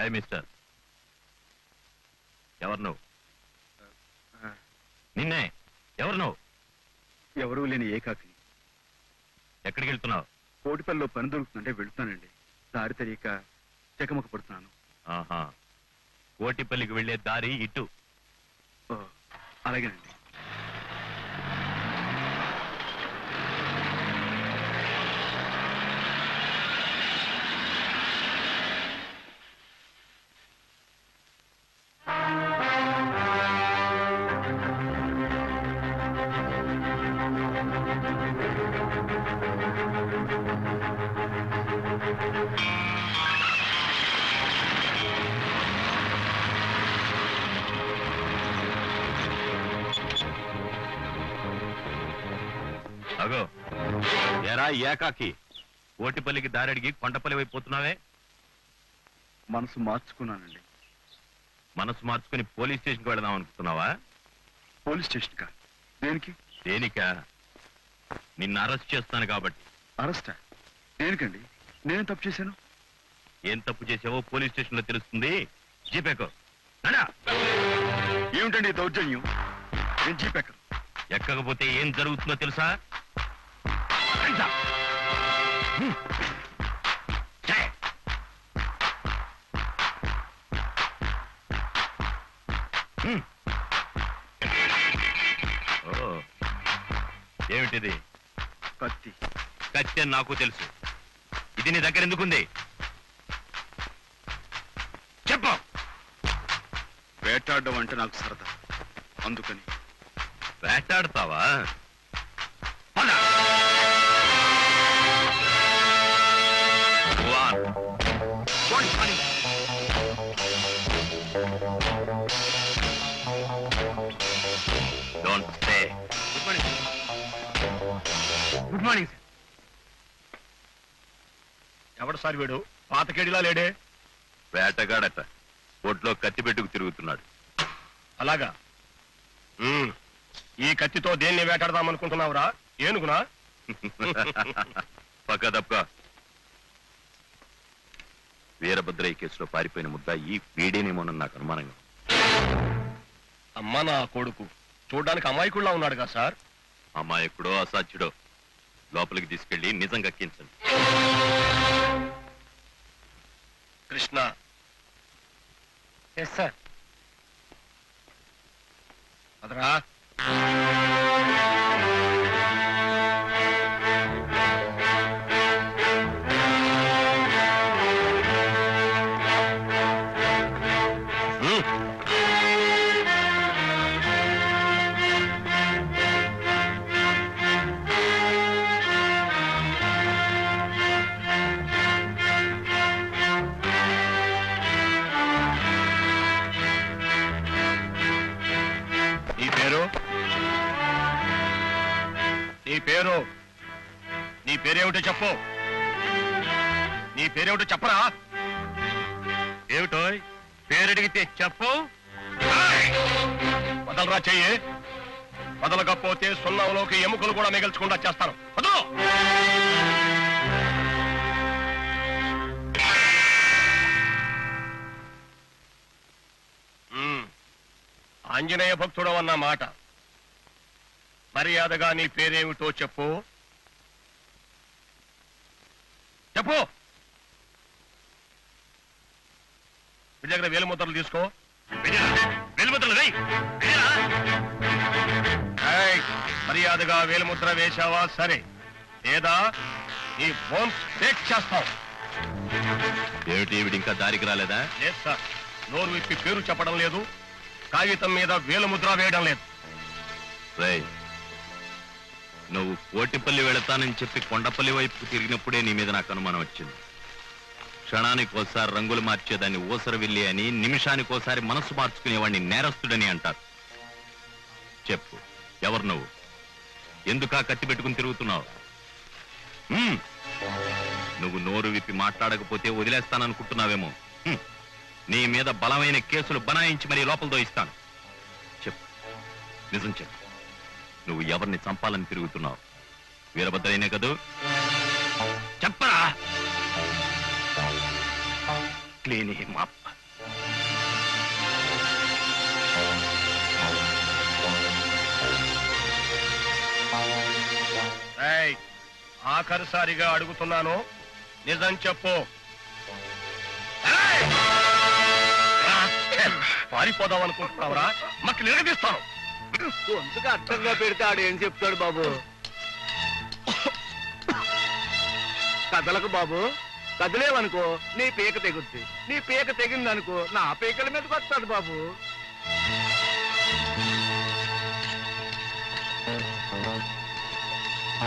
Hi mister, ఎవరు నువ్వు? నిన్నే. ఎవరు నువ్వు? ఎవరూ లేని ఏకాకి. ఎక్కడికి వెళ్తున్నావు? కోటిపల్లిలో పని దొరుకుతుందంటే వెళుతానండి. దారి తెలియక చెకమక పడుతున్నాను. ఆహా, కోటిపల్లికి వెళ్లే దారి ఇటు. అలాగేనండి. అగో, ఎరా ఏకాకి, కోటిపల్లికి దారడిగి కొండపల్లి వైపు పోతున్నావే? మనసు మార్చుకున్నానండి. మనసు మార్చుకుని పోలీస్ స్టేషన్కి వెళదాం అనుకుంటున్నావా? పోలీస్ స్టేషన్ కా? దేనికి? దేనికా? నిన్ను అరెస్ట్ చేస్తాను కాబట్టి. అరెస్టా? దేనికండి? నేనేం తప్పు చేశాను? ఏం తప్పు చేసావో పోలీస్ స్టేషన్ లో తెలుస్తుంది. జీపేకో. ఏమిటండి దౌర్జన్యం? నేను జీపెక్కను. ఎక్కకపోతే ఏం జరుగుతుందో తెలుసా? ఏమిటిది? కత్తి. కత్తి అని నాకు తెలుసు. ఇది నీ దగ్గర ఎందుకుంది? చెప్పు. వేటాడడం అంటే నాకు సరదా, అందుకని. వేటాడతావా? Don't stay. Good morning. Good morning, sir. ఎవడు సార్ వీడు? పాతకేడిలా లేడే. వేటగాడట, ఒట్లో కత్తి పెట్టుకు తిరుగుతున్నాడు. అలాగా? ఈ కత్తితో దేన్ని వేటాడదామనుకుంటున్నావురా? ఏనుగునా? పక్క తప్ప. వీరభద్రయ్య కేసులో పారిపోయిన ముద్దాయి వీడేనేమోనని నాకు అనుమానంగా. అమ్మా నా కొడుకు చూడ్డానికి అమాయకుడిలా ఉన్నాడుగా సార్. అమాయకుడో అసాధ్యుడో లోపలికి తీసుకెళ్లి నిజం కక్కించండి. కృష్ణ. Yes sir. అదరా. నీ పేరేమిటో చెప్పు. నీ పేరేమిటో చెప్పరా? ఏమిటో పేరడిగితే చెప్పు. వదలరా చెయ్యి. వదలకపోతే సున్నంలోకి ఎముకలు కూడా మిగల్చకుండా చేస్తాను. వదలు. ఆంజనేయ భక్తుడవన్న మాట. మర్యాదగా నీ పేరేమిటో చెప్పు. చెప్పు. మీ దగ్గర వేలుముద్రలు తీసుకో. వేలుముద్రలు మర్యాదగా వేలుముద్ర వేశావా సరే, లేదా నీ బోన్స్ బ్రేక్ చేస్తావు. ఏమిటి వీడి ఇంకా దారికి రాలేదా? లేదు సార్. నోరు విప్పి పేరు చెప్పడం లేదు, కాగితం మీద వేలుముద్ర వేయడం లేదు. రేయ్, నువ్వు కోటిపల్లి వెళతానని చెప్పి కొండపల్లి వైపు తిరిగినప్పుడే నీ మీద నాకు అనుమానం వచ్చింది. క్షణానికి ఒకసారి రంగులు మార్చేదాన్ని ఊసరవిల్లి అని, నిమిషానికి ఒకసారి మనస్సు మార్చుకునేవాడిని నేరస్తుడని అంటారు. చెప్పు, ఎవరు నువ్వు? ఎందుకా కత్తి పెట్టుకుని తిరుగుతున్నావు? నువ్వు నోరు విప్పి మాట్లాడకపోతే వదిలేస్తాననుకుంటున్నావేమో. నీ మీద బలమైన కేసులు బనాయించి మరీ లోపల దోయిస్తాను. చెప్పు, నిజం చెప్పు. నువ్వు ఎవరిని చంపాలని తిరుగుతున్నావు? వీరభద్రయ్యనే కదూ? చెప్పరా. Clean him up. ఆఖరిసారిగా అడుగుతున్నాను, నిజం చెప్పు. పారిపోదాం అనుకుంటున్నావురా? మట్టి నిలదీస్తాను. గొంతుగా అర్థంగా పెడితే ఆడు ఏం చెప్తాడు బాబు? కదలకు బాబు, కదలేవనుకో నీ పీక తెగుద్ది, నీ పీక తెగిందనుకో నా పీకల మీదకి వస్తాడు బాబు. ఆ